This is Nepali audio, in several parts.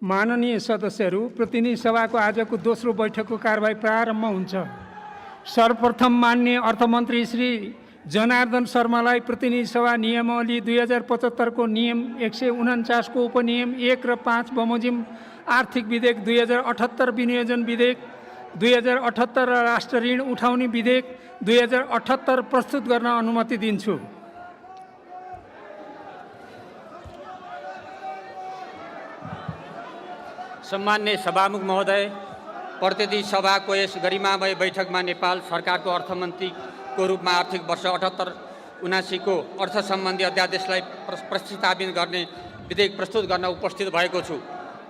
माननीय सदस्यहरू, प्रतिनिधि सभाको आजको दोस्रो बैठकको कारबाही प्रारम्भ हुन्छ। सर्वप्रथम माननीय अर्थमन्त्री श्री जनार्दन शर्मालाई प्रतिनिधि सभा नियमावली 2075 को नियम 149 को उपनियम 1 र 5 बमोजिम आर्थिक विधेयक 2078 विनियोजन विधेयक 2078 र राष्ट्र ऋण उठाउने विधेयक 2078 प्रस्तुत गर्न अनुमति दिन्छु। सम्मान्य सभामुख महोदय, प्रतिनिधि सभाको यस गरिमामय बैठकमा नेपाल सरकारको अर्थमन्त्रीको रूपमा आर्थिक वर्ष 78-79 को अर्थ सम्बन्धी अध्यादेशलाई प्रस्तावित गर्ने विधेयक प्रस्तुत गर्न उपस्थित भएको छु।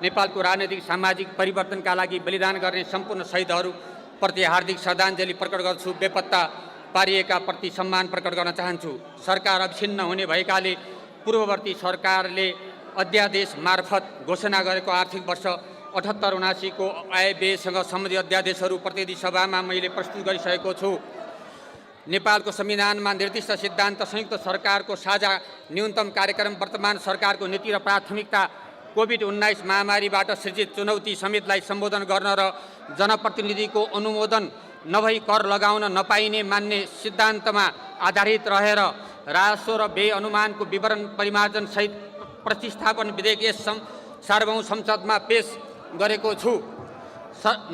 नेपालको राजनैतिक सामाजिक परिवर्तनका लागि बलिदान गर्ने सम्पूर्ण शहीदहरूप्रति हार्दिक श्रद्धाञ्जली प्रकट गर्छु। बेपत्ता पारिएका प्रति सम्मान प्रकट गर्न चाहन्छु। सरकार अविच्छिन्न हुने भएकाले पूर्ववर्ती सरकारले अध्यादेश मार्फत घोषणा गरेको आर्थिक वर्ष 78-79 को आय व्ययसँग सम्बन्धित अध्यादेशहरू प्रतिनिधि सभामा मैले प्रस्तुत गरिसकेको छु। नेपालको संविधानमा निर्दिष्ट सिद्धान्त संयुक्त सरकारको साझा न्यूनतम कार्यक्रम, वर्तमान सरकारको नीति र प्राथमिकता, कोभिड-19 महामारीबाट सृजित चुनौती समेतलाई सम्बोधन गर्न र जनप्रतिनिधिको अनुमोदन नभई कर लगाउन नपाइने मान्ने सिद्धान्तमा आधारित रहेर राजस्व र व्यय अनुमानको विवरण परिमार्जन सहित प्रतिस्थापन विधेयक यस सार्वभौम संसदमा पेश गरेको छु।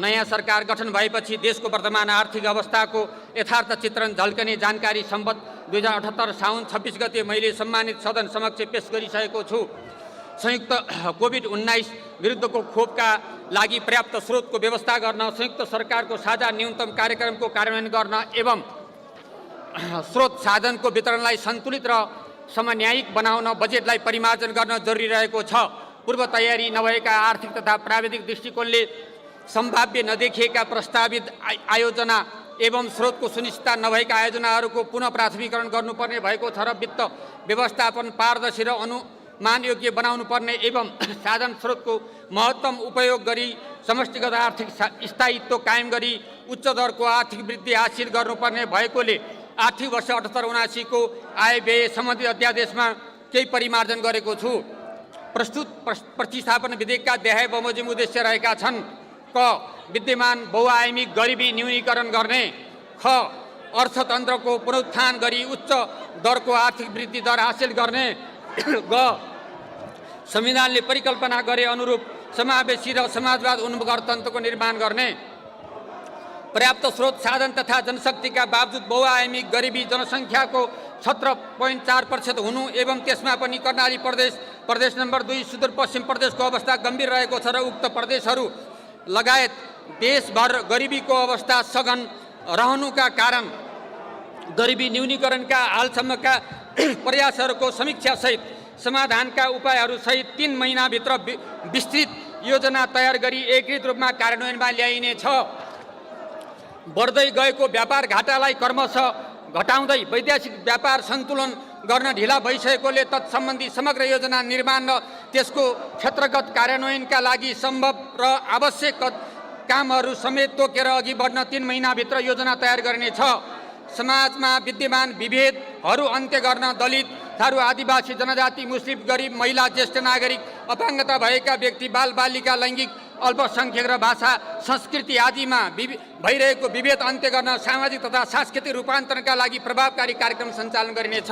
नयाँ सरकार गठन भएपछि देशको वर्तमान आर्थिक अवस्थाको यथार्थ चित्रण झल्कने जानकारी सम्बद्ध 2078 साउन 26 गते मैले सम्मानित सदन समक्ष पेश गरिसकेको छु। संयुक्त कोभिड-19 विरुद्धको खोपका लागि पर्याप्त स्रोतको व्यवस्था गर्न, संयुक्त सरकारको साझा न्यूनतम कार्यक्रमको कार्यान्वयन गर्न एवं स्रोत साधनको वितरणलाई सन्तुलित र समन्यायिक बनाउन बजेटलाई परिमार्जन गर्न जरुरी रहेको छ। पूर्व तयारी नभएका आर्थिक तथा प्राविधिक दृष्टिकोणले सम्भाव्य नदेखिएका प्रस्तावित आयोजना एवं स्रोतको सुनिश्चितता नभएका आयोजनाहरूको पुनः प्राथमिकरण गर्नुपर्ने भएको छ र वित्त व्यवस्थापन पारदर्शी र अनुमानयोग्य बनाउनुपर्ने एवं साधन स्रोतको महत्तम उपयोग गरी समष्टिगत आर्थिक स्थायित्व कायम गरी उच्च दरको आर्थिक वृद्धि हासिल गर्नुपर्ने भएकोले आर्थिक वर्ष 78-79 को आय व्यय सम्बन्धी अध्यादेशमा केही परिमार्जन गरेको छु। प्रस्तुत प्रतिस्थापन विधेयकका देहाय बमोजिम उद्देश्य रहेका छन्। क. विद्यमान बहुआयामी गरिबी न्यूनीकरण गर्ने। ख. अर्थतन्त्रको पुनरुत्थान गरी उच्च दरको आर्थिक वृद्धि दर हासिल गर्ने। ग. संविधानले परिकल्पना गरे अनुरूप समावेशी र समाजवाद उन्मुख अर्थतन्त्रको निर्माण गर्ने। पर्याप्त स्रोत साधन तथा जनशक्तिका बावजुद बहुआयामी गरिबी जनसङ्ख्याको 17.4% हुनु एवं त्यसमा पनि कर्णाली प्रदेश नम्बर 2 सुदूरपश्चिम प्रदेशको अवस्था गम्भीर रहेको छ र उक्त प्रदेशहरू लगायत देशभर गरिबीको अवस्था सघन रहनुका कारण गरिबी न्यूनीकरणका हालसम्मका प्रयासहरूको समीक्षासहित समाधानका उपायहरूसहित 3 महिनाभित्र विस्तृत योजना तयार गरी एकीकृत रूपमा कार्यान्वयनमा ल्याइनेछ। बढ्दै गएको व्यापार घाटालाई क्रमशः घटाउँदै वैदेशिक व्यापार सन्तुलन गर्न ढिला भइसकेकोले तत्सम्बन्धी समग्र योजना निर्माण र त्यसको क्षेत्रगत कार्यान्वयनका लागि सम्भव र आवश्यक कामहरू समेत तोकेर अघि बढ्न 3 महिनाभित्र योजना तयार गरिनेछ। समाजमा विद्यमान विभेदहरू अन्त्य गर्न दलित, थारू, आदिवासी, जनजाति, मुस्लिम, गरिब, महिला, ज्येष्ठ नागरिक, अपाङ्गता भएका व्यक्ति, बालबालिका, लैङ्गिक अल्पसङ्ख्यक र भाषा संस्कृति आदिमा भइरहेको विभेद अन्त्य गर्न सामाजिक तथा सांस्कृतिक रूपान्तरणका लागि प्रभावकारी कार्यक्रम सञ्चालन गरिनेछ।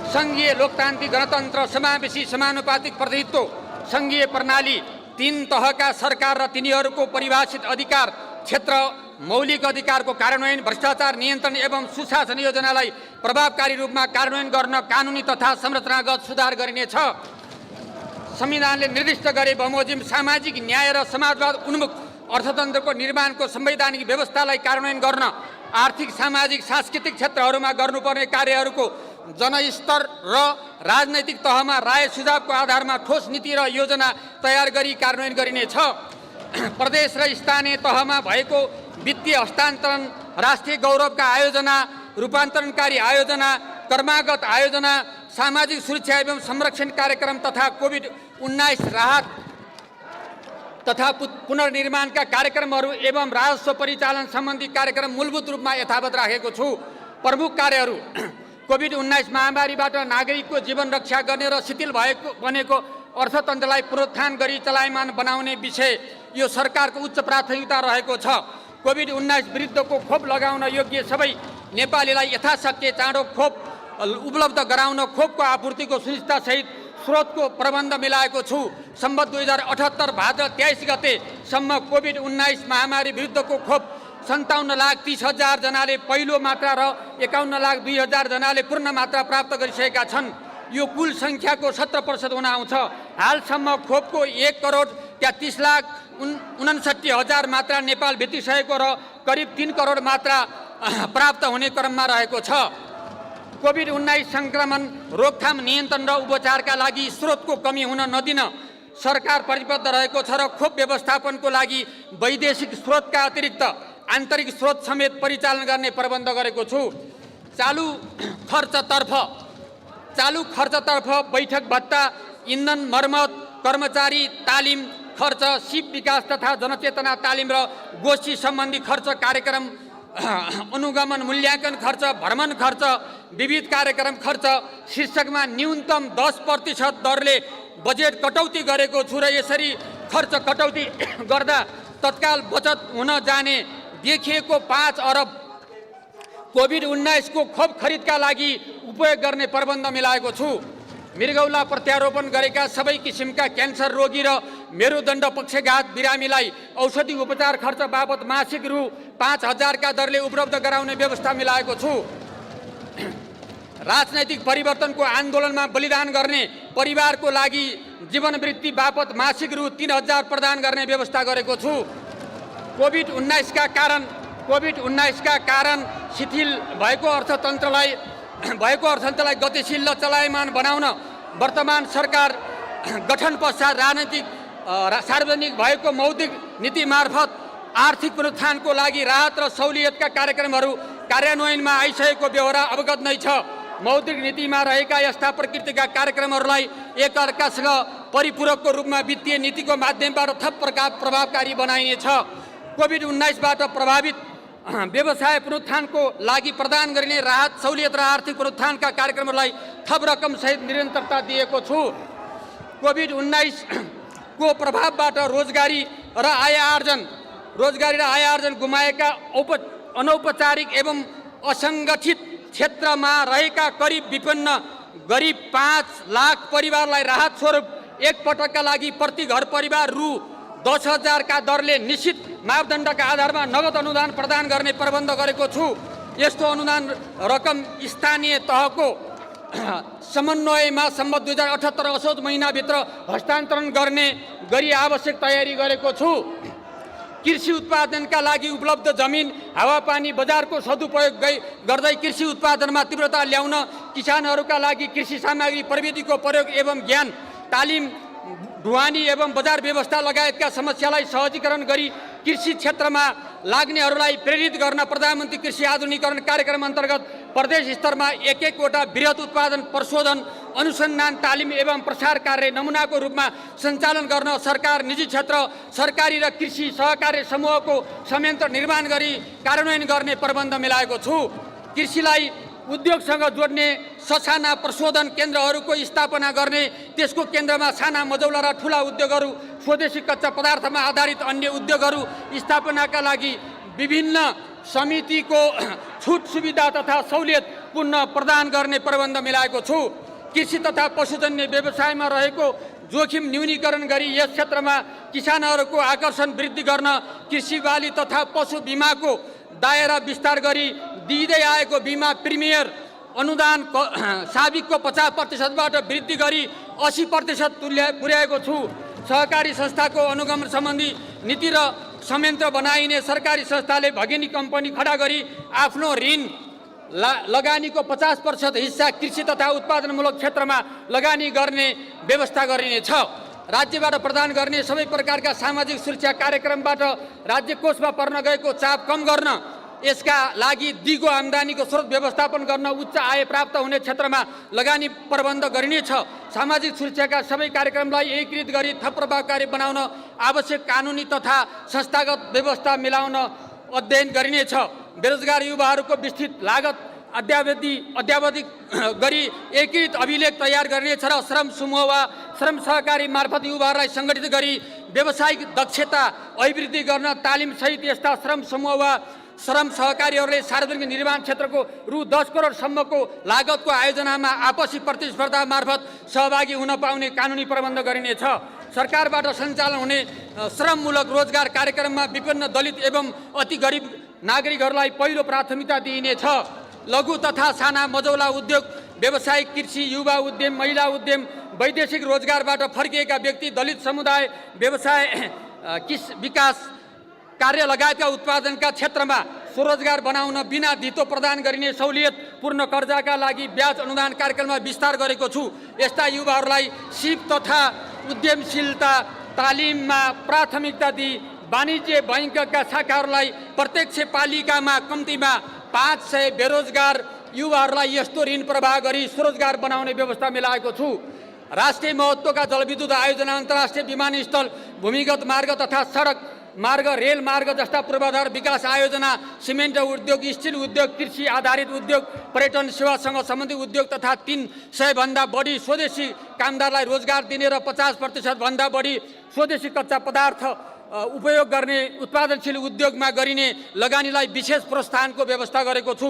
सङ्घीय लोकतान्त्रिक गणतन्त्र, समावेशी समानुपातिक प्रतिनिधित्व, सङ्घीय प्रणाली, 3 तहका सरकार र तिनीहरूको परिभाषित अधिकार क्षेत्र, मौलिक अधिकारको कार्यान्वयन, भ्रष्टाचार नियन्त्रण एवं सुशासन योजनालाई प्रभावकारी रूपमा कार्यान्वयन गर्न कानुनी तथा संरचनागत सुधार गरिनेछ। संविधानले निर्दिष्ट गरे बमोजिम सामाजिक न्याय र समाजवाद उन्मुख अर्थतन्त्रको निर्माणको संवैधानिक व्यवस्थालाई कार्यान्वयन गर्न आर्थिक, सामाजिक, सांस्कृतिक क्षेत्रहरूमा गर्नुपर्ने कार्यहरूको जनस्तर र राजनैतिक तहमा राय सुझावको आधारमा ठोस नीति र योजना तयार गरी कार्यान्वयन गरिनेछ। प्रदेश र स्थानीय तहमा भएको वित्तीय हस्तान्तरण, राष्ट्रिय गौरवका आयोजना, रूपान्तरणकारी आयोजना, कर्मागत आयोजना, सामाजिक सुरक्षा एवं संरक्षण कार्यक्रम तथा कोभिड-19 राहत तथा पुनर्निर्माणका कार्यक्रमहरू एवं राजस्व परिचालन सम्बन्धी कार्यक्रम मूलभूत रूपमा यथावत राखेको छु। प्रमुख कार्यहरू कोभिड-19 महामारीबाट नागरिकको जीवन रक्षा गर्ने र शिथिल बनेको अर्थतन्त्रलाई पुनरुत्थान गरी चलायमान बनाउने विषय यो सरकारको उच्च प्राथमिकता रहेको छ। कोभिड-19 विरुद्धको खोप लगाउन योग्य सबै नेपालीलाई यथाशक्य चाँडो खोप उपलब्ध गराउन खोपको आपूर्तिको सुनिश्चिततासहित स्रोतको प्रबन्ध मिलाएको छु। सम्बत 2078 भाद्र 23 गतेसम्म कोभिड-19 महामारी विरुद्धको खोप 57,30,000 जनाले पहिलो मात्रा र 51,02,000 जनाले पूर्ण मात्रा प्राप्त गरिसकेका छन्। यो कुल सङ्ख्याको 70% हुन आउँछ। हालसम्म खोपको 1,30,59,000 मात्रा नेपाल भित्रिसकेको र करिब 3 करोड मात्रा प्राप्त हुने क्रममा रहेको छ। कोभिड-19 सङ्क्रमण रोकथाम नियन्त्रण र उपचारका लागि स्रोतको कमी हुन नदिन सरकार प्रतिबद्ध रहेको छ र खोप व्यवस्थापनको लागि वैदेशिक स्रोतका अतिरिक्त आन्तरिक स्रोत समेत परिचालन गर्ने प्रबन्ध गरेको छु। चालु खर्चतर्फ बैठक भत्ता, इन्धन मर्मत, कर्मचारी तालिम खर्च, सिप विकास तथा जनचेतना तालिम र गोष्ठी सम्बन्धी खर्च, कार्यक्रम अनुगमन मूल्याङ्कन खर्च, भ्रमण खर्च, विविध कार्यक्रम खर्च शीर्षकमा न्यूनतम 10% दरले बजेट कटौती गरेको छु र यसरी खर्च कटौती गर्दा तत्काल बचत हुन जाने देखिएको 5 अरब कोभिड-19 को खोप खरिदका लागि उपयोग गर्ने प्रबन्ध मिलाएको छु। मृगौला प्रत्यारोपण गरेका सबै किसिमका क्यान्सर रोगी र मेरुदण्ड पक्षघात बिरामीलाई औषधि उपचार खर्च बाबत मासिक रु 5,000 का दरले उपलब्ध गराउने व्यवस्था मिलाएको छु। राजनैतिक परिवर्तनको आन्दोलनमा बलिदान गर्ने परिवारको लागि जीवनवृत्ति बापत मासिक रु 3,000 प्रदान गर्ने व्यवस्था गरेको छु। कोभिड-19 का कारण शिथिल भएको अर्थतन्त्रलाई गतिशील र चलायमान बनाउन वर्तमान सरकार गठन पश्चात सार्वजनिक भएको मौद्रिक नीति मार्फत आर्थिक पुनरुत्थानको लागि राहत र सहुलियतका कार्यक्रमहरू कार्यान्वयनमा आइसकेको बेहोरा अवगत नै छ। मौद्रिक नीतिमा रहेका यस्ता प्रकृतिका कार्यक्रमहरूलाई एकअर्कासँग परिपूरकको रूपमा वित्तीय नीतिको माध्यमबाट थप प्रभावकारी बनाइनेछ। कोभिड-19बाट प्रभावित व्यवसाय पुनरुत्थानको लागि प्रदान गरिने राहत सहुलियत र आर्थिक पुनरुत्थानका कार्यक्रमहरूलाई थप रकम सहित निरन्तरता दिएको छु। कोभिड-19 को प्रभावबाट रोजगारी र आय आर्जन गुमाएका अनौपचारिक एवं असङ्गठित क्षेत्रमा रहेका करिब विपन्न गरिब 5 लाख परिवारलाई राहत स्वरूप एकपटकका लागि प्रति घर परिवार रु 10,000 का दरले निश्चित मापदण्डका आधारमा नगद अनुदान प्रदान गर्ने प्रबन्ध गरेको छु। यस्तो अनुदान रकम स्थानीय तहको समन्वयमा सम्बत 2078 असोज महिनाभित्र हस्तान्तरण गर्ने गरी आवश्यक तयारी गरेको छु। कृषि उत्पादनका लागि उपलब्ध जमिन, हावापानी, बजारको सदुपयोग गर्दै कृषि उत्पादनमा तीव्रता ल्याउन किसानहरूका लागि कृषि सामग्री प्रविधिको प्रयोग एवं ज्ञान, तालिम, ढुवानी एवं बजार व्यवस्था लगायतका समस्यालाई सहजीकरण गरी कृषि क्षेत्रमा लाग्नेहरूलाई प्रेरित गर्न प्रधानमन्त्री कृषि आधुनिकीकरण कार्यक्रम अन्तर्गत प्रदेश स्तरमा एक-एकवटा वृहत उत्पादन प्रशोधन अनुसन्धान तालिम एवं प्रसार कार्य नमुनाको रूपमा सञ्चालन गर्न सरकार, निजी क्षेत्र, सरकारी र कृषि सहकारी समूहको संयन्त्र निर्माण गरी कार्यान्वयन गर्ने प्रबन्ध मिलाएको छु। कृषिलाई उद्योगसँग जोड्ने ससाना प्रशोधन केन्द्रहरूको स्थापना गर्ने, त्यसको केन्द्रमा साना मझौला र ठुला उद्योगहरू, स्वदेशी कच्चा पदार्थमा आधारित अन्य उद्योगहरू स्थापनाका लागि विभिन्न समितिको छुट सुविधा तथा सहुलियत पुनः प्रदान गर्ने प्रबन्ध मिलाएको छु। कृषि तथा पशुजन्य व्यवसायमा रहेको जोखिम न्यूनीकरण गरी यस क्षेत्रमा किसानहरूको आकर्षण वृद्धि गर्न कृषि बाली तथा पशु बिमाको दायरा विस्तार गरी दिँदै आएको बिमा प्रिमियर अनुदान साबिकको 50%बाट वृद्धि गरी 80% पुर्याएको छु। सहकारी संस्थाको अनुगमन सम्बन्धी नीति र संयन्त्र बनाइने सरकारी संस्थाले भगिनी कम्पनी खडा गरी आफ्नो ऋण लगानीको 50% हिस्सा कृषि तथा उत्पादनमूलक क्षेत्रमा लगानी गर्ने व्यवस्था गरिनेछ। राज्यबाट प्रदान गर्ने सबै प्रकारका सामाजिक सुरक्षा कार्यक्रमबाट राज्य कोषमा पर्न गएको चाप कम गर्न, यसका लागि दिगो आम्दानीको स्रोत व्यवस्थापन गर्न उच्च आय प्राप्त हुने क्षेत्रमा लगानी प्रबन्ध गरिनेछ। सामाजिक सुरक्षाका सबै कार्यक्रमलाई एकीकृत गरी थप प्रभावकारी बनाउन आवश्यक कानुनी तथा संस्थागत व्यवस्था मिलाउन अध्ययन गरिनेछ। बेरोजगार युवाहरूको विस्तृत लागत अद्यावधिक गरी एकीकृत अभिलेख तयार गर्नेछ र श्रम समूह वा श्रम सहकारी मार्फत युवाहरूलाई सङ्गठित गरी व्यावसायिक दक्षता अभिवृद्धि गर्न तालिमसहित यस्ता श्रम समूह वा श्रम सहकारीहरूले सार्वजनिक निर्माण क्षेत्रको रु 10 करोडसम्मको लागतको आयोजनामा आपसी प्रतिस्पर्धा मार्फत सहभागी हुन पाउने कानुनी प्रबन्ध गरिनेछ। सरकारबाट सञ्चालन हुने श्रममूलक रोजगार कार्यक्रममा विभिन्न दलित एवं अति गरिब नागरिकहरूलाई पहिलो प्राथमिकता दिइनेछ। लघु तथा साना मझौला उद्योग, व्यावसायिक कृषि, युवा उद्यम, महिला उद्यम, वैदेशिक रोजगारबाट फर्किएका व्यक्ति, दलित समुदाय, व्यवसाय विकास कार्य लगायतका उत्पादनका क्षेत्रमा स्वरोजगार बनाउन बिना धितो प्रदान गरिने सहुलियतपूर्ण कर्जाका लागि ब्याज अनुदान कार्यक्रममा विस्तार गरेको छु। यस्ता युवाहरूलाई सिप तथा उद्यमशीलता तालिममा प्राथमिकता दिई वाणिज्य बैङ्कका शाखाहरूलाई प्रत्यक्ष पालिकामा कम्तीमा 500 बेरोजगार युवाहरूलाई यस्तो ऋण प्रवाह गरी स्वरोजगार बनाउने व्यवस्था मिलाएको छु। राष्ट्रिय महत्त्वका जलविद्युत आयोजना, अन्तर्राष्ट्रिय विमानस्थल, भूमिगत मार्ग तथा सडक मार्ग, रेल मार्ग जस्ता पूर्वाधार विकास आयोजना, सिमेन्ट उद्योग, स्टिल उद्योग, कृषि आधारित उद्योग, पर्यटन सेवासँग सम्बन्धित उद्योग तथा 300 भन्दा बढी स्वदेशी कामदारलाई रोजगार दिने र 50% भन्दा बढी स्वदेशी कच्चा पदार्थ उपयोग गर्ने उत्पादनशील उद्योगमा गरिने लगानीलाई विशेष प्रोत्साहनको व्यवस्था गरेको छु।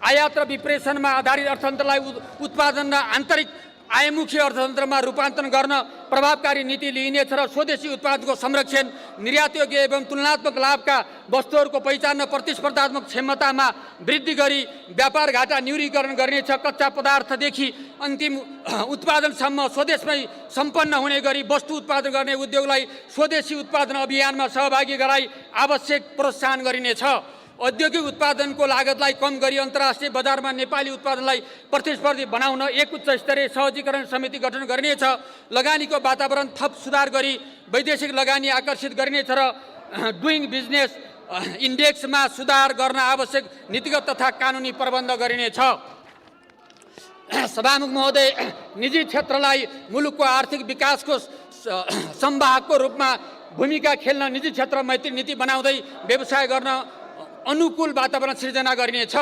आयात र विप्रेषणमा आधारित अर्थतन्त्रलाई उत्पादन र आन्तरिक आयमुखी अर्थतन्त्रमा रूपान्तरण गर्न प्रभावकारी नीति लिइनेछ र स्वदेशी उत्पादनको संरक्षण, निर्यातयोग्य एवं तुलनात्मक लाभका वस्तुहरूको पहिचान र प्रतिस्पर्धात्मक क्षमतामा वृद्धि गरी व्यापार घाटा न्यूनीकरण गर्नेछ। कच्चा पदार्थदेखि अन्तिम उत्पादनसम्म स्वदेशमै सम्पन्न हुने गरी वस्तु उत्पादन गर्ने उद्योगलाई स्वदेशी उत्पादन अभियानमा सहभागी गराई आवश्यक प्रोत्साहन गरिनेछ। औद्योगिक उत्पादनको लागतलाई कम गरी अन्तर्राष्ट्रिय बजारमा नेपाली उत्पादनलाई प्रतिस्पर्धी बनाउन एक उच्च स्तरीय सहजीकरण समिति गठन गरिनेछ। लगानीको वातावरण थप सुधार गरी वैदेशिक लगानी आकर्षित गरिनेछ र डुइङ बिजनेस इन्डेक्समा सुधार गर्न आवश्यक नीतिगत तथा कानुनी प्रबन्ध गरिनेछ। सभामुख महोदय, निजी क्षेत्रलाई मुलुकको आर्थिक विकासको संवाहकको रूपमा भूमिका खेल्न निजी क्षेत्र मैत्री नीति बनाउँदै व्यवसाय गर्न अनुकूल वातावरण सृजना गरिनेछ।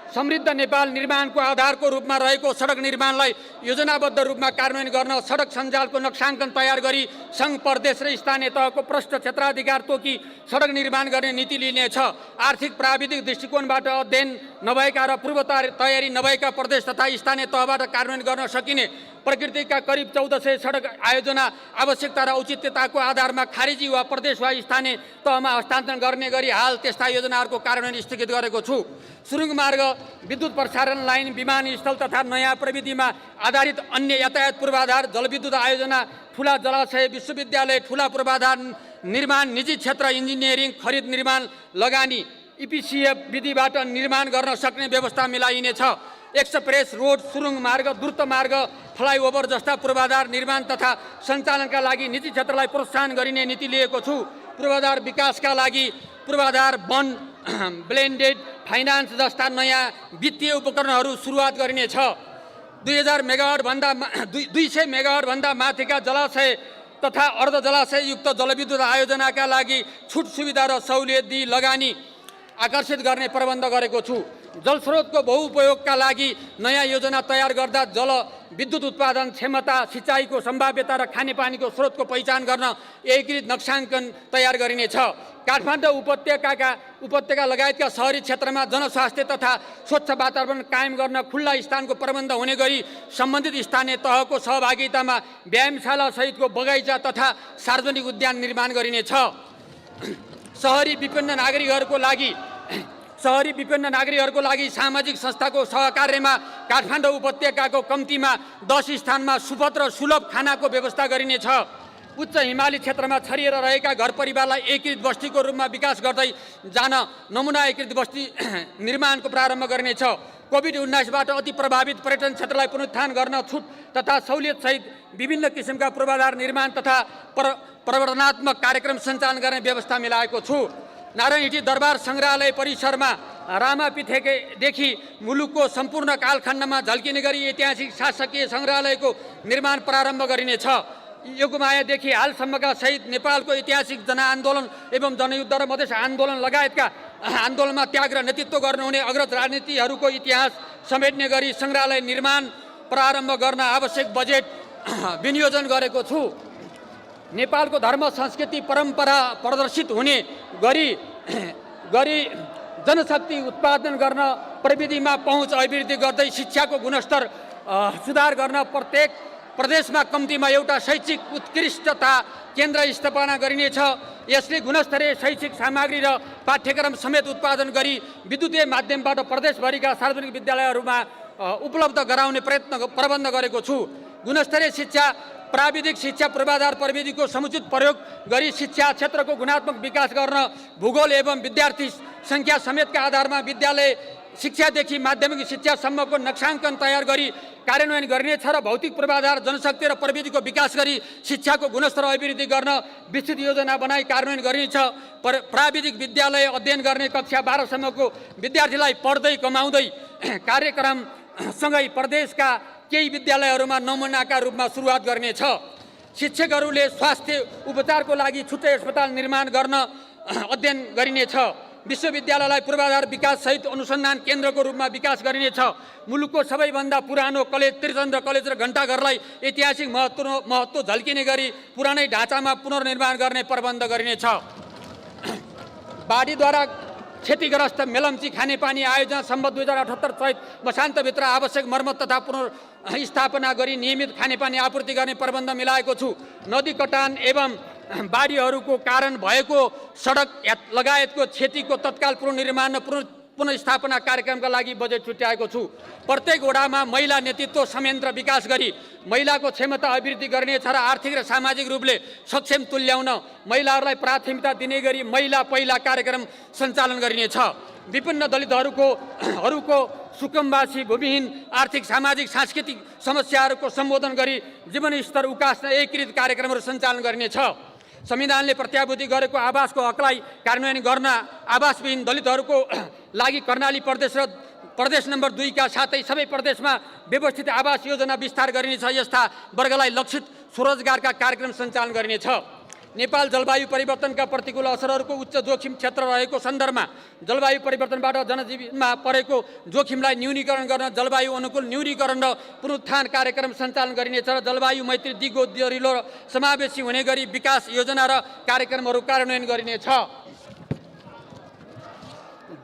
समृद्ध नेपाल निर्माणको आधारको रूपमा रहेको सडक निर्माणलाई योजनाबद्ध रूपमा कार्यान्वयन गर्न सडक सञ्जालको नक्साङ्कन तयार गरी सङ्घ, प्रदेश र स्थानीय तहको प्रष्ट क्षेत्राधिकार तोकी सडक निर्माण गर्ने नीति लिइनेछ। आर्थिक प्राविधिक दृष्टिकोणबाट अध्ययन नभएका र पूर्व तयारी नभएका प्रदेश तथा स्थानीय तहबाट कार्यान्वयन गर्न सकिने प्रकृतिका करिब 1400 सडक आयोजना आवश्यकता र औचित्यताको आधारमा खारेजी वा प्रदेश वा स्थानीय तहमा हस्तान्तरण गर्ने गरी हाल त्यस्ता योजनाहरूको कार्यान्वयन स्थगित गरेको छु। सुरुङ मार्ग, विद्युत प्रसारण लाइन, विमानस्थल तथा नयाँ प्रविधिमा आधारित अन्य यातायात पूर्वाधार, जलविद्युत आयोजना, ठुला जलाशय, विश्वविद्यालय, ठुला पूर्वाधार निर्माण, निजी क्षेत्र इन्जिनियरिङ खरिद निर्माण लगानी EPCF विधिबाट निर्माण गर्न सक्ने व्यवस्था मिलाइनेछ। एक्सप्रेस रोड, सुरुङ मार्ग, द्रुत मार्ग, फ्लाइओभर जस्ता पूर्वाधार निर्माण तथा सञ्चालनका लागि निजी क्षेत्रलाई प्रोत्साहन गरिने नीति लिएको छु। पूर्वाधार विकासका लागि पूर्वाधार वन, ब्लेन्डेड फाइनान्स जस्ता नयाँ वित्तीय उपकरणहरू सुरुवात गरिनेछ। 200 मेगावाट भन्दा माथिका जलाशय तथा अर्ध जलाशय युक्त जलविद्युत आयोजनाका लागि छुट सुविधा र सहुलियत दिई लगानी आकर्षित गर्ने प्रबन्ध गरेको छु। जलस्रोतको बहुउपयोगका लागि नयाँ योजना तयार गर्दा जल विद्युत उत्पादन क्षमता, सिँचाइको सम्भाव्यता र खानेपानीको स्रोतको पहिचान गर्न एकीकृत नक्साङ्कन तयार गरिनेछ। काठमाडौँ उपत्यका लगायतका शहरी क्षेत्रमा जनस्वास्थ्य तथा स्वच्छ वातावरण कायम गर्न खुल्ला स्थानको प्रबन्ध हुने गरी सम्बन्धित स्थानीय तहको सहभागितामा व्यायामशाला सहितको बगैँचा तथा सार्वजनिक उद्यान निर्माण गरिनेछ। शहरी विपन्न नागरिकहरूको लागि सामाजिक संस्थाको सहकार्यमा काठमाडौँ उपत्यकाको कम्तीमा 10 स्थानमा सुपथ र सुलभ खानाको व्यवस्था गरिनेछ। उच्च हिमाली क्षेत्रमा छरिएर रहेका घर परिवारलाई एकीकृत बस्तीको रूपमा विकास गर्दै जान नमुना एकीकृत बस्ती निर्माणको प्रारम्भ गरिनेछ। कोभिड-19बाट अति प्रभावित पर्यटन क्षेत्रलाई पुनरुत्थान गर्न छुट तथा सहुलियतसहित विभिन्न किसिमका पूर्वाधार निर्माण तथा प्रवर्धनात्मक कार्यक्रम सञ्चालन गर्ने व्यवस्था मिलाएको छु। नारायणहिटी दरबार सङ्ग्रहालय परिसरमा रामापिथेदेखि मुलुकको सम्पूर्ण कालखण्डमा झल्किने गरी ऐतिहासिक शासकीय सङ्ग्रहालयको निर्माण प्रारम्भ गरिनेछ। योगमायादेखि हालसम्मका सहित नेपालको ऐतिहासिक जनआन्दोलन एवं जनयुद्ध र मधेस आन्दोलन लगायतका आन्दोलनमा त्याग र नेतृत्व गर्नुहुने अग्रज राजनीतिहरूको इतिहास समेट्ने गरी सङ्ग्रहालय निर्माण प्रारम्भ गर्न आवश्यक बजेट विनियोजन गरेको छु। नेपालको धर्म संस्कृति परम्परा प्रदर्शित हुने गरी जनशक्ति उत्पादन गर्न प्रविधिमा पहुँच अभिवृद्धि गर्दै शिक्षाको गुणस्तर सुधार गर्न प्रत्येक प्रदेशमा कम्तीमा एउटा शैक्षिक उत्कृष्टता केन्द्र स्थापना गरिनेछ। यसले गुणस्तरीय शैक्षिक सामग्री र पाठ्यक्रम समेत उत्पादन गरी विद्युतीय माध्यमबाट प्रदेशभरिका सार्वजनिक विद्यालयहरूमा उपलब्ध गराउने प्रबन्ध गरेको छु। गुणस्तरीय शिक्षा प्राविधिक शिक्षा पूर्वाधार प्रविधिको समुचित प्रयोग गरी शिक्षा क्षेत्रको गुणात्मक विकास गर्न भूगोल एवं विद्यार्थी सङ्ख्या समेतका आधारमा विद्यालय शिक्षादेखि माध्यमिक शिक्षासम्मको नक्साङ्कन तयार गरी कार्यान्वयन गरिनेछ र भौतिक पूर्वाधार जनशक्ति र प्रविधिको विकास गरी शिक्षाको गुणस्तर अभिवृद्धि गर्न विस्तृत योजना बनाई कार्यान्वयन गरिनेछ। प्राविधिक विद्यालय अध्ययन गर्ने कक्षा 12सम्मको विद्यार्थीलाई पढ्दै कमाउँदै कार्यक्रमसँगै प्रदेशका केही विद्यालयहरूमा नमुनाका रूपमा सुरुवात गर्नेछ। शिक्षकहरूले स्वास्थ्य उपचारको लागि छुट्टै अस्पताल निर्माण गर्न अध्ययन गरिनेछ। विश्वविद्यालयलाई पूर्वाधार विकास सहित अनुसन्धान केन्द्रको रूपमा विकास गरिनेछ। मुलुकको सबैभन्दा पुरानो कलेज त्रिचन्द्र कलेज र घण्टाघरलाई ऐतिहासिक महत्त्व झल्किने गरी पुरानै ढाँचामा पुनर्निर्माण गर्ने प्रबन्ध गरिनेछ। बाढीद्वारा क्षतिग्रस्त मेलम्ची खानेपानी आयोजना सम्बन्ध 2078 चैत मसान्तभित्र आवश्यक मर्मत तथा पुनर्स्थापना गरी नियमित खानेपानी आपूर्ति गर्ने प्रबन्ध मिलाएको छु। नदी कटान एवं बाढीहरूको कारण भएको सडक लगायतको क्षतिको तत्काल पुनर्निर्माण र पुनर्स्थापना कार्यक्रमका लागि बजेट छुट्याएको छु। प्रत्येक वडामा महिला नेतृत्व संयन्त्र विकास गरी महिलाको क्षमता अभिवृद्धि गरिनेछ र आर्थिक र सामाजिक रूपले सक्षम तुल्याउन महिलाहरूलाई प्राथमिकता दिने गरी महिला पहिला कार्यक्रम सञ्चालन गरिनेछ। विभिन्न दलितहरूको सुकुम्बासी भूमिहीन आर्थिक सामाजिक सांस्कृतिक समस्याहरूको सम्बोधन गरी जीवनस्तर उकास्न एकीकृत कार्यक्रमहरू सञ्चालन गरिनेछ। संविधानले प्रत्याभूति गरेको आवासको हकलाई कार्यान्वयन गर्न आवासविहीन दलितहरूको लागि कर्णाली प्रदेश र प्रदेश नम्बर 2 का साथै सबै प्रदेशमा व्यवस्थित आवास योजना विस्तार गरिनेछ। यस्ता वर्गलाई लक्षित स्वरोजगारका कार्यक्रम सञ्चालन गरिनेछ। नेपाल जलवायु परिवर्तनका प्रतिकूल असरहरूको उच्च जोखिम क्षेत्र रहेको सन्दर्भमा जलवायु परिवर्तनबाट जनजीवनमा परेको जोखिमलाई न्यूनीकरण गर्न जलवायु अनुकूल न्यूनीकरण र पुनरुत्थान कार्यक्रम सञ्चालन गरिनेछ र जलवायु मैत्री दिगो दरिलो र समावेशी हुने गरी विकास योजना र कार्यक्रमहरू कार्यान्वयन गरिनेछ।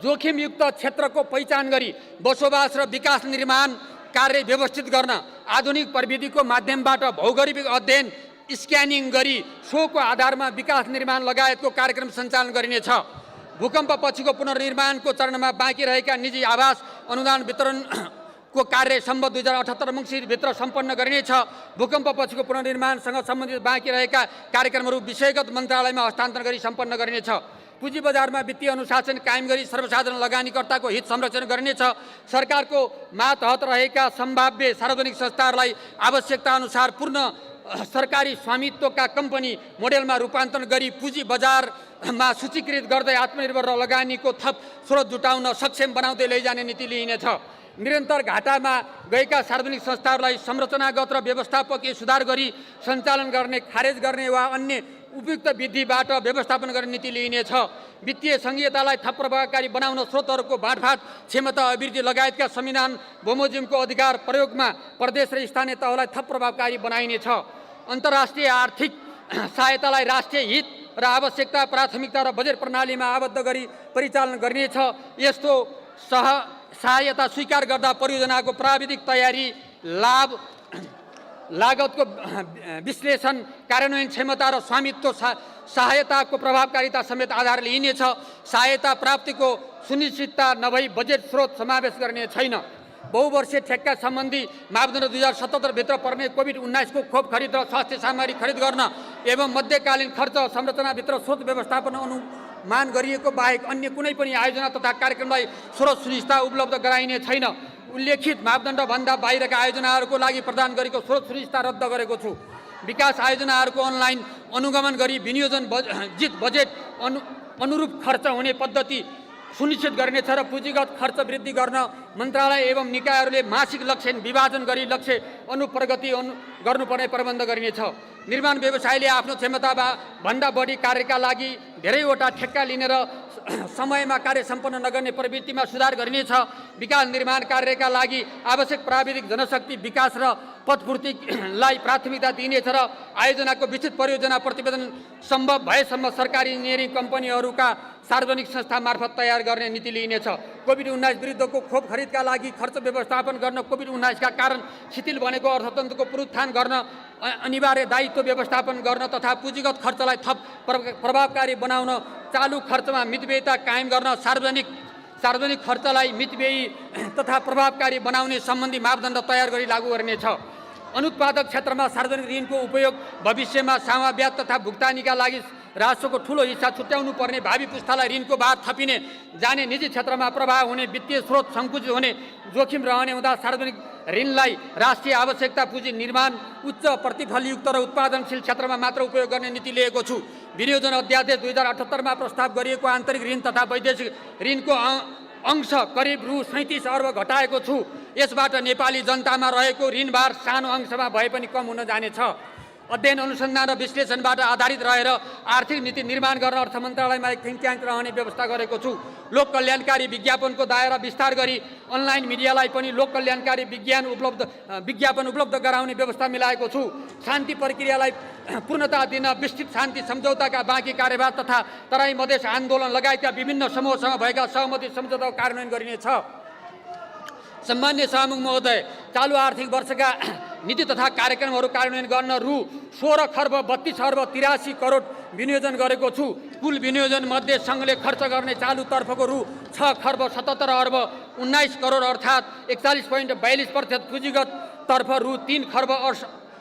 जोखिमयुक्त क्षेत्रको पहिचान गरी बसोबास र विकास निर्माण कार्य व्यवस्थित गर्न आधुनिक प्रविधिको माध्यमबाट भौगोलिक अध्ययन स्क्यानिङ गरी सोको आधारमा विकास निर्माण लगायतको कार्यक्रम सञ्चालन गरिनेछ। भूकम्प पछिको पुनर्निर्माणको चरणमा बाँकी रहेका निजी आवास अनुदान वितरणको कार्य सम्बन्ध 2078 मङ्सिरभित्र सम्पन्न गरिनेछ। भूकम्प पछिको पुनर्निर्माणसँग सम्बन्धित बाँकी रहेका कार्यक्रमहरू विषयगत मन्त्रालयमा हस्तान्तरण गरी सम्पन्न गरिनेछ। पुँजी बजारमा वित्तीय अनुशासन कायम गरी सर्वसाधारण लगानीकर्ताको हित संरक्षण गरिनेछ। सरकारको मातहत रहेका सम्भाव्य सार्वजनिक संस्थाहरूलाई आवश्यकता अनुसार पूर्ण सरकारी स्वामित्वका कम्पनी मोडेलमा रूपान्तरण गरी पुँजी बजारमा सूचीकृत गर्दै आत्मनिर्भर र लगानीको थप स्रोत जुटाउन सक्षम बनाउँदै लैजाने नीति लिइनेछ। निरन्तर घाटामा गएका सार्वजनिक संस्थाहरूलाई संरचनागत र व्यवस्थापकीय सुधार गरी सञ्चालन गर्ने, खारेज गर्ने वा अन्य उपयुक्त विधिबाट व्यवस्थापन गर्ने नीति लिइनेछ। वित्तीय सङ्घीयतालाई थप प्रभावकारी बनाउन स्रोतहरूको बाँडफाँड क्षमता अभिवृद्धि लगायतका संविधान बमोजिमको अधिकार प्रयोगमा प्रदेश र स्थानीय तहलाई थप प्रभावकारी बनाइनेछ। अन्तर्राष्ट्रिय आर्थिक सहायतालाई राष्ट्रिय हित र आवश्यकता प्राथमिकता र बजेट प्रणालीमा आबद्ध गरी परिचालन गरिनेछ। यस्तो सहायता स्वीकार गर्दा परियोजनाको प्राविधिक तयारी, लाभ लागतको विश्लेषण, कार्यान्वयन क्षमता र स्वामित्व सहायताको प्रभावकारिता समेत आधार लिइनेछ। सहायता प्राप्तिको सुनिश्चितता नभई बजेट स्रोत समावेश गर्ने छैन। बहुवर्षीय ठेक्का सम्बन्धी मापदण्ड 2077 भित्र पर्ने कोभिड-19 को खोप खरिद र स्वास्थ्य सामग्री खरिद गर्न एवं मध्यकालीन खर्च संरचनाभित्र स्रोत व्यवस्थापन अनुमान गरिएको बाहेक अन्य कुनै पनि आयोजना तथा कार्यक्रमलाई स्रोत सुनिश्चितता उपलब्ध गराइने छैन। उल्लेखित मापदण्डभन्दा बाहिरका आयोजनाहरूको लागि प्रदान गरेको स्रोत सुनिश्चितता रद्द गरेको छु। विकास आयोजनाहरूको अनलाइन अनुगमन गरी विनियोजन बजेट अनुरूप खर्च हुने पद्धति सुनिश्चित गरिनेछ र पुँजीगत खर्च वृद्धि गर्न मन्त्रालय एवं निकायहरूले मासिक लक्ष्य विभाजन गरी लक्ष्य अनुप्रगति गर्नुपर्ने प्रबन्ध गरिनेछ। निर्माण व्यवसायले आफ्नो क्षमता भन्दा बढी कार्यका लागि धेरैवटा ठेक्का लिने र समयमा कार्य सम्पन्न नगर्ने प्रवृत्तिमा सुधार गरिनेछ। विकास निर्माण कार्यका लागि आवश्यक प्राविधिक जनशक्ति विकास र पदपूर्तिलाई प्राथमिकता दिइनेछ र आयोजनाको विस्तृत परियोजना प्रतिवेदन सम्भव भएसम्म सरकारी इन्जिनियरिङ कम्पनीहरूका सार्वजनिक संस्था मार्फत तयार गर्ने नीति लिइनेछ। कोभिड-19 विरुद्धको खोप खरिदका लागि खर्च व्यवस्थापन गर्न, कोभिड-19 का कारण शिथिल बनेको अर्थतन्त्रको पुनरुत्थान गर्न, अनिवार्य दायित्व व्यवस्थापन गर्न तथा पुँजीगत खर्चलाई थप प्रभावकारी बनाउन, चालु खर्चमा मितव्ययिता कायम गर्न, सार्वजनिक खर्चलाई मितव्ययी तथा प्रभावकारी बनाउने सम्बन्धी मापदण्ड तयार गरी लागू गरिनेछ। अनुत्पादक क्षेत्रमा सार्वजनिक ऋणको उपयोग भविष्यमा सामा ब्याज तथा भुक्तानीका लागि राजस्वको ठूलो हिस्सा छुट्याउनु पर्ने, भावी पुस्तालाई ऋणको भार थपिने जाने, निजी क्षेत्रमा प्रभाव हुने, वित्तीय स्रोत सङ्कुचित हुने जोखिम रहने हुँदा सार्वजनिक ऋणलाई राष्ट्रिय आवश्यकता पुँजी निर्माण, उच्च प्रतिफलयुक्त र उत्पादनशील क्षेत्रमा मात्र उपयोग गर्ने नीति लिएको छु। विनियोजन अध्यादेश 2078 प्रस्ताव गरिएको आन्तरिक ऋण तथा वैदेशिक ऋणको अंश करिब रु 37 अर्ब घटाएको छु। यसबाट नेपाली जनतामा रहेको ऋणभार सानो अंशमा भए पनि कम हुन जानेछ। अध्ययन अनुसन्धान र विश्लेषणबाट आधारित रहेर आर्थिक नीति निर्माण गर्न अर्थ मन्त्रालयमा एक थिङ्क ट्याङ्क रहने व्यवस्था गरेको छु। लोक कल्याणकारी विज्ञापनको दायरा विस्तार गरी अनलाइन मिडियालाई पनि लोक कल्याणकारी विज्ञापन उपलब्ध गराउने व्यवस्था मिलाएको छु। शान्ति प्रक्रियालाई पूर्णता दिन विस्तृत शान्ति सम्झौताका बाँकी कार्यभार तथा तराई मधेस आन्दोलन लगायतका विभिन्न समूहसँग भएका सहमति सम्झौताको कार्यान्वयन गरिनेछ। सम्मान्य सभामुख महोदय, चालु आर्थिक वर्षका नीति तथा कार्यक्रमहरू कार्यान्वयन गर्न रु 16 खर्ब 32 अर्ब 83 करोड विनियोजन गरेको छु। कुल विनियोजन मध्ये सङ्घले खर्च गर्ने चालुतर्फको रु 6 खर्ब 77 अर्ब 19 करोड अर्थात् 41.42%, पुँजीगत तर्फ रु 3 खर्ब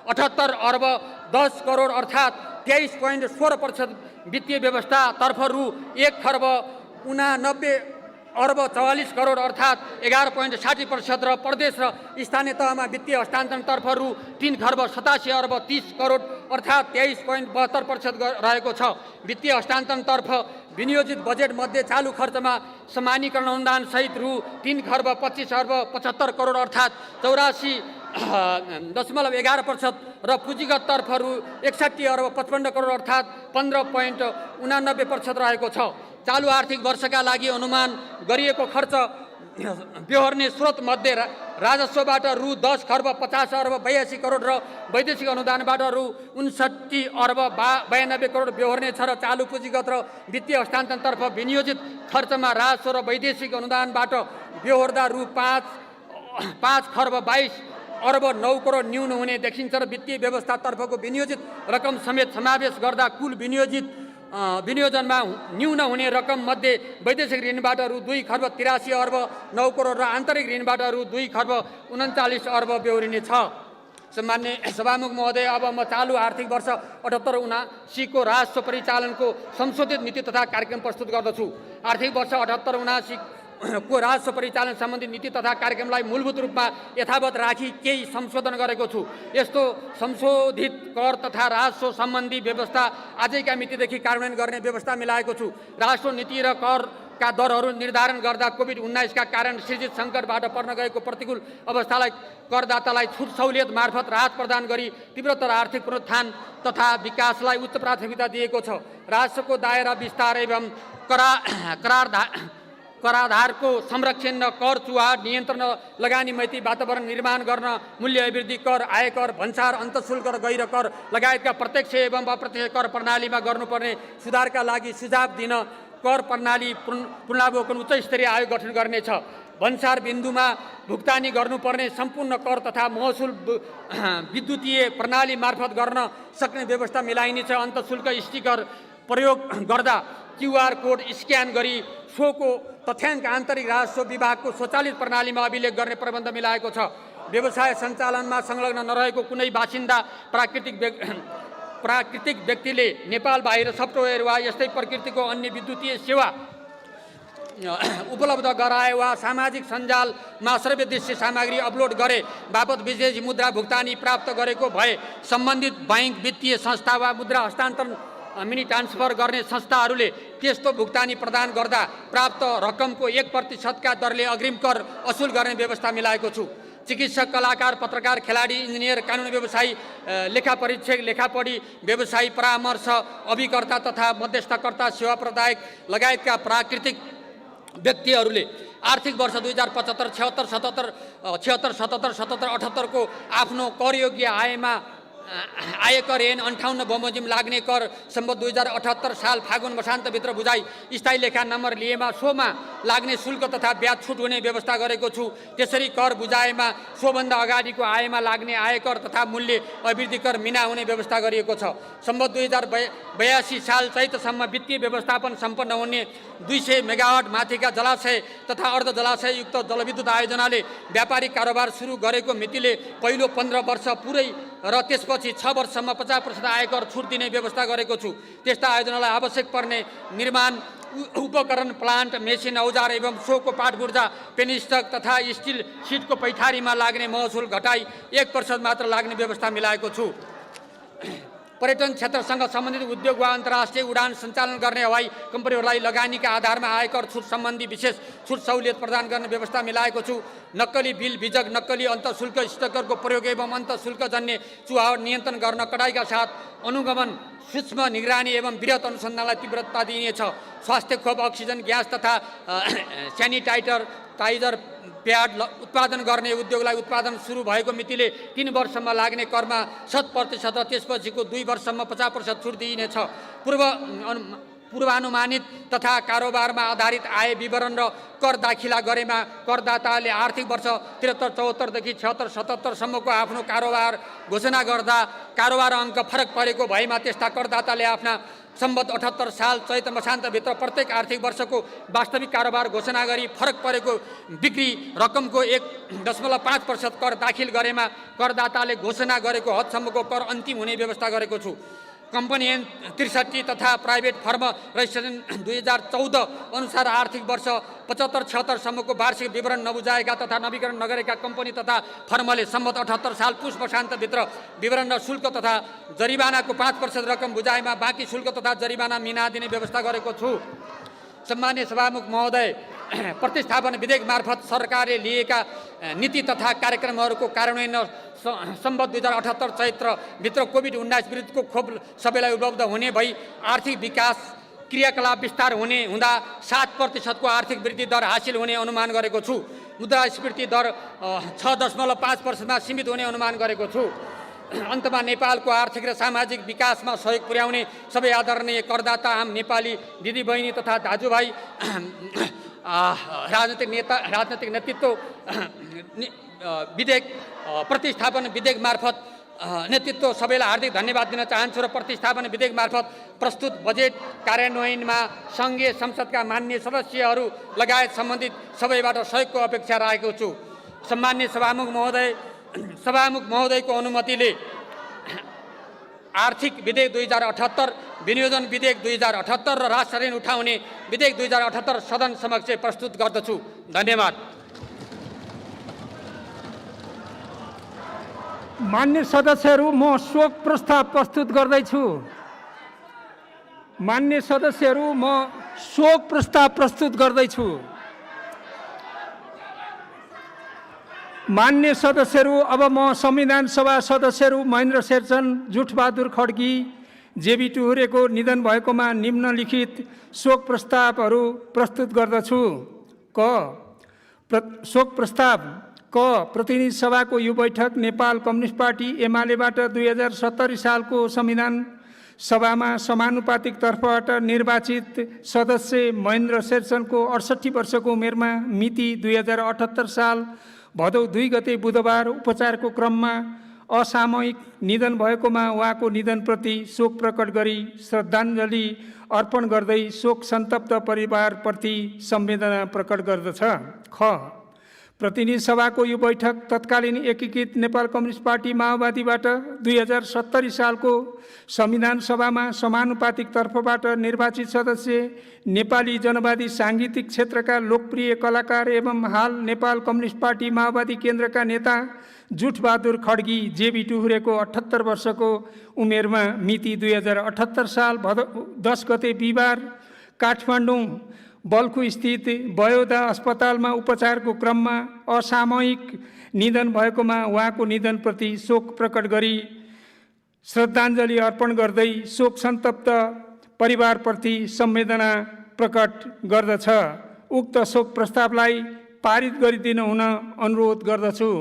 78 अर्ब 10 करोड अर्थात् 23.16%, वित्तीय व्यवस्था तर्फ रु 1 खर्ब 89 अर्ब 44 करोड अर्थात् 11.60% र प्रदेश र स्थानीय तहमा वित्तीय हस्तान्तरण तर्फ रु 3 खर्ब 87 अर्ब 30 करोड अर्थात् 23.72% रहेको छ। वित्तीय हस्तान्तरण तर्फ विनियोजित बजेट मध्ये चालु खर्चमा समानीकरण अनुदान सहित रु 3 खर्ब 25 अर्ब 75 करोड अर्थात् 84.11% र पुँजीगत तर्फ रु 61 अर्ब 55 करोड अर्थात् 15.89% रहेको छ। चालु आर्थिक वर्षका लागि अनुमान गरिएको खर्च बेहोर्ने स्रोत मध्ये राजस्वबाट रु 10 खर्ब 50 अर्ब 82 करोड र वैदेशिक अनुदानबाट रु 59 अर्ब 92 करोड बेहोर्ने छ र चालु पुँजीगत र वित्तीय हस्तान्तरणतर्फ विनियोजित खर्चमा राजस्व र वैदेशिक अनुदानबाट बेहोर्दा रु 5 खर्ब 22 अर्ब 9 करोड न्यून हुने देखिन्छ र वित्तीय व्यवस्थातर्फको विनियोजित रकम समेत समावेश गर्दा कुल विनियोजनमा न्यून हुने रकम मध्ये वैदेशिक ऋणबाट रु 2 खर्ब 83 अर्ब 9 करोड र आन्तरिक ऋणबाट रु 2 खर्ब 39 अर्ब बेहोरिने छ। सम्मान्य सभामुख महोदय, अब म चालु आर्थिक वर्ष 78-79 को राजस्व परिचालनको संशोधित नीति तथा कार्यक्रम प्रस्तुत गर्दछु। आर्थिक वर्ष 78-79 को राजस्व परिचालन सम्बन्धी नीति तथा कार्यक्रमलाई मूलभूत रूपमा यथावत राखी केही संशोधन गरेको छु। यस्तो संशोधित कर तथा राजस्व सम्बन्धी व्यवस्था आजैका मितिदेखि कार्यान्वयन गर्ने व्यवस्था मिलाएको छु। राजस्व नीति र करका दरहरू निर्धारण गर्दा कोभिड-19 का कारण सृजित सङ्कटबाट पर्न गएको प्रतिकूल अवस्थालाई करदातालाई छुट सहुलियत मार्फत राहत प्रदान गरी तीव्रतर आर्थिक पुनरुत्थान तथा विकासलाई उच्च प्राथमिकता दिएको छ। राजस्वको दायरा विस्तार एवं कराधारको संरक्षण र कर चुहार नियन्त्रण, लगानी मैत्री वातावरण निर्माण गर्न, मूल्य अभिवृद्धि कर, आयकर, भन्सार, अन्तःशुल्क र गैर कर लगायतका प्रत्यक्ष एवं अप्रत्यक्ष कर प्रणालीमा गर्नुपर्ने सुधारका लागि सुझाव दिन कर प्रणाली पुनरावलोकन उच्च स्तरीय आयोग गठन गर्नेछ। भन्सार बिन्दुमा भुक्तानी गर्नुपर्ने सम्पूर्ण कर तथा महसुल विद्युतीय प्रणाली मार्फत गर्न सक्ने व्यवस्था मिलाइनेछ। अन्तःशुल्क स्टिकर प्रयोग गर्दा QR कोड स्क्यान गरी सोको तथ्याङ्क आन्तरिक राजस्व विभागको स्वचालित प्रणालीमा अभिलेख गर्ने प्रबन्ध मिलाएको छ। व्यवसाय सञ्चालनमा संलग्न नरहेको कुनै बासिन्दा प्राकृतिक व्यक्तिले नेपाल बाहिर सफ्टवेयर वा यस्तै प्रकृतिको अन्य विद्युतीय सेवा उपलब्ध गराए वा सामाजिक सञ्जालमा सर्वदृश्य सामग्री अपलोड गरे बापत विदेशी मुद्रा भुक्तानी प्राप्त गरेको भए सम्बन्धित बैंक, वित्तीय संस्था वा मुद्रा हस्तान्तरण मनी ट्रान्सफर गर्ने संस्थाहरूले त्यस्तो भुक्तानी प्रदान गर्दा प्राप्त रकमको 1% का दरले अग्रिम कर असुल गर्ने व्यवस्था मिलाएको छु। चिकित्सक, कलाकार, पत्रकार, खेलाडी, इन्जिनियर, कानुन व्यवसायी, लेखा परीक्षक, लेखापढी, व्यवसायी, परामर्श, अभिकर्ता तथा मध्यस्थकर्ता, सेवा प्रदायक लगायतका प्राकृतिक व्यक्तिहरूले आर्थिक वर्ष 2075, 77 को आफ्नो करयोग्य आयकर ऐन 58 बमोजिम लाग्ने कर सम्बत 2078 साल फागुन मसान्तभित्र बुझाइ स्थायी लेखा नम्बर लिएमा सोमा लाग्ने शुल्क तथा ब्याज छुट हुने व्यवस्था गरेको छु। त्यसरी कर बुझाएमा सोभन्दा अगाडिको आयमा लाग्ने आयकर तथा मूल्य अभिवृद्धि कर मिना हुने व्यवस्था गरिएको छ। सम्बत 2082 साल चैतसम्म वित्तीय व्यवस्थापन सम्पन्न हुने 200 मेगावाट माथिका जलाशय तथा अर्ध जलाशययुक्त जलविद्युत आयोजनाले व्यापारिक कारोबार सुरु गरेको मितिले पहिलो 15 वर्ष पुरै र त्यसपछि 6 वर्षसम्म 50% आयकर छुट दिने व्यवस्था गरेको छु। त्यस्ता आयोजनालाई आवश्यक पर्ने निर्माण उपकरण, प्लान्ट, मेसिन, औजार एवं सोको पाटबुर्जा, पेनिस्टक तथा स्टिल सिटको पैठारीमा लाग्ने महसुल घटाई 1% मात्र लाग्ने व्यवस्था मिलाएको छु। पर्यटन क्षेत्रसँग सम्बन्धित उद्योग वा अन्तर्राष्ट्रिय उडान सञ्चालन गर्ने हवाई कम्पनीहरूलाई लगानीका आधारमा आयकर छुट सम्बन्धी विशेष छुट सहुलियत प्रदान गर्ने व्यवस्था मिलाएको छु। नक्कली बिल बिजक, नक्कली अन्तःशुल्क स्टिकरको प्रयोग एवं अन्तःशुल्कजन्य चुहावट नियन्त्रण गर्न कडाइका साथ अनुगमन, सूक्ष्म निगरानी एवं वृहत अनुसन्धानलाई तीव्रता दिइनेछ। स्वास्थ्य खोप, अक्सिजन ग्यास तथा टाइजर प्याड उत्पादन गर्ने उद्योगलाई उत्पादन सुरु भएको मितिले 3 वर्षसम्म लाग्ने करमा 100% र त्यसपछिको 2 वर्षसम्म 50% छुट दिइनेछ। पूर्वानुमानित तथा कारोबारमा आधारित आय विवरण र कर दाखिला गरेमा करदाताले आर्थिक वर्ष 73-74 देखि 76-77 सम्मको आफ्नो कारोबार घोषणा गर्दा कारोबार अङ्क फरक परेको भएमा त्यस्ता करदाताले आफ्ना सम्बत 78 साल चैत मसान्तभित्र प्रत्येक आर्थिक वर्षको वास्तविक कारोबार घोषणा गरी फरक परेको बिक्री रकमको 1.5% कर दाखिल गरेमा करदाताले घोषणा गरेको हदसम्मको कर अन्तिम हुने व्यवस्था गरेको छु। कम्पनी ऐन 63 तथा प्राइभेट फर्म रजिस्ट्रेसन 2014 अनुसार आर्थिक वर्ष 75-76 सम्मको वार्षिक विवरण नबुझाएका तथा नवीकरण नगरेका कम्पनी तथा फर्मले सम्बत 78 साल पुष वर्षान्तभित्र विवरण र शुल्क तथा जरिवानाको 5% रकम बुझाएमा बाँकी शुल्क तथा जरिवाना मिना दिने व्यवस्था गरेको छु। सम्मान्य सभामुख महोदय, प्रतिस्थापन विधेयक मार्फत सरकारले लिएका नीति तथा कार्यक्रमहरूको कार्यान्वयन सम्बत 2078 चैत्रभित्र कोभिड-19 विरुद्धको खोप सबैलाई उपलब्ध हुने भई आर्थिक विकास क्रियाकलाप विस्तार हुने हुँदा 7% को आर्थिक वृद्धि दर हासिल हुने अनुमान गरेको छु। मुद्रास्फीति दर 6.5% सीमित हुने अनुमान गरेको छु। अन्तमा नेपालको आर्थिक र सामाजिक विकासमा सहयोग पुर्याउने सबै आदरणीय करदाता, आम नेपाली दिदीबहिनी तथा दाजुभाइ, राजनैतिक नेतृत्व विधेयक प्रतिस्थापन विधेयक मार्फत नेतृत्व सबैलाई हार्दिक धन्यवाद दिन चाहन्छु र प्रतिस्थापन विधेयक मार्फत प्रस्तुत बजेट कार्यान्वयनमा सङ्घीय संसदका माननीय सदस्यहरू लगायत सम्बन्धित सबैबाट सहयोगको अपेक्षा राखेको छु। सम्मान्य सभामुख महोदयको अनुमतिले आर्थिक विधेयक 2078, विनियोजन विधेयक 2078 र राष्ट्र ऋण उठाउने विधेयक 2078 सदन समक्ष प्रस्तुत गर्दछु। धन्यवाद। मान्य सदस्यहरू, म शोक प्रस्ताव प्रस्तुत गर्दैछु। मान्य सदस्यहरू, म शोक प्रस्ताव प्रस्तुत गर्दैछु। मान्य सदस्यहरू, अब म संविधान सभा सदस्यहरू महेन्द्र शेरचन, जुठबहादुर खड्गी, जेबी टुहुरेको निधन भएकोमा निम्नलिखित शोक प्रस्तावहरू प्रस्तुत गर्दछु। शोक प्रस्ताव क, प्रतिनिधि सभाको यो बैठक नेपाल कम्युनिस्ट पार्टी एमालेबाट 2070 सालको संविधान सभामा समानुपातिक तर्फबाट निर्वाचित सदस्य महेन्द्र शेरचनको 68 वर्षको उमेरमा मिति 2078 साल भदौ 2 गते बुधबार उपचारको क्रममा असामयिक निधन भएकोमा उहाँको निधनप्रति शोक प्रकट गरी श्रद्धाञ्जली अर्पण गर्दै शोक सन्तप्त परिवारप्रति संवेदना प्रकट गर्दछ। ख, प्रतिनिधि सभाको यो बैठक तत्कालीन एकीकृत नेपाल कम्युनिस्ट पार्टी माओवादीबाट 2070 सालको संविधान सभामा समानुपातिक तर्फबाट निर्वाचित सदस्य नेपाली जनवादी साङ्गीतिक क्षेत्रका लोकप्रिय कलाकार एवं हाल नेपाल कम्युनिस्ट पार्टी माओवादी केन्द्रका नेता जुठबहादुर खड्गी, जेबी टुहुरेको 78 वर्षको उमेरमा मिति 2078 साल भदौ 10 गते बिहिबार काठमाडौँ बल्खु स्थित बयोदा अस्पतालमा उपचारको क्रममा असामयिक निधन भएकोमा उहाँको निधनप्रति शोक प्रकट गरी श्रद्धाञ्जली अर्पण गर्दै शोक सन्तप्त परिवारप्रति संवेदना प्रकट गर्दछ। उक्त शोक प्रस्तावलाई पारित गरिदिनु हुन अनुरोध गर्दछु।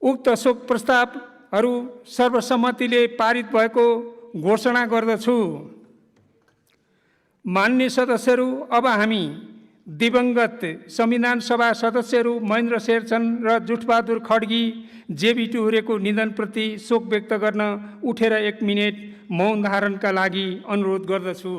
उक्त शोक प्रस्तावहरू सर्वसम्मतिले पारित भएको घोषणा गर्दछु। मान्य सदस्यहरू, अब हामी दिवंगत संविधान सभा सदस्यहरू महेन्द्र शेरचन र जुठबहादुर खड्गी जेबी टुहुरेको निधनप्रति शोक व्यक्त गर्न उठेर 1 मिनेट मौन धारणका लागि अनुरोध गर्दछु।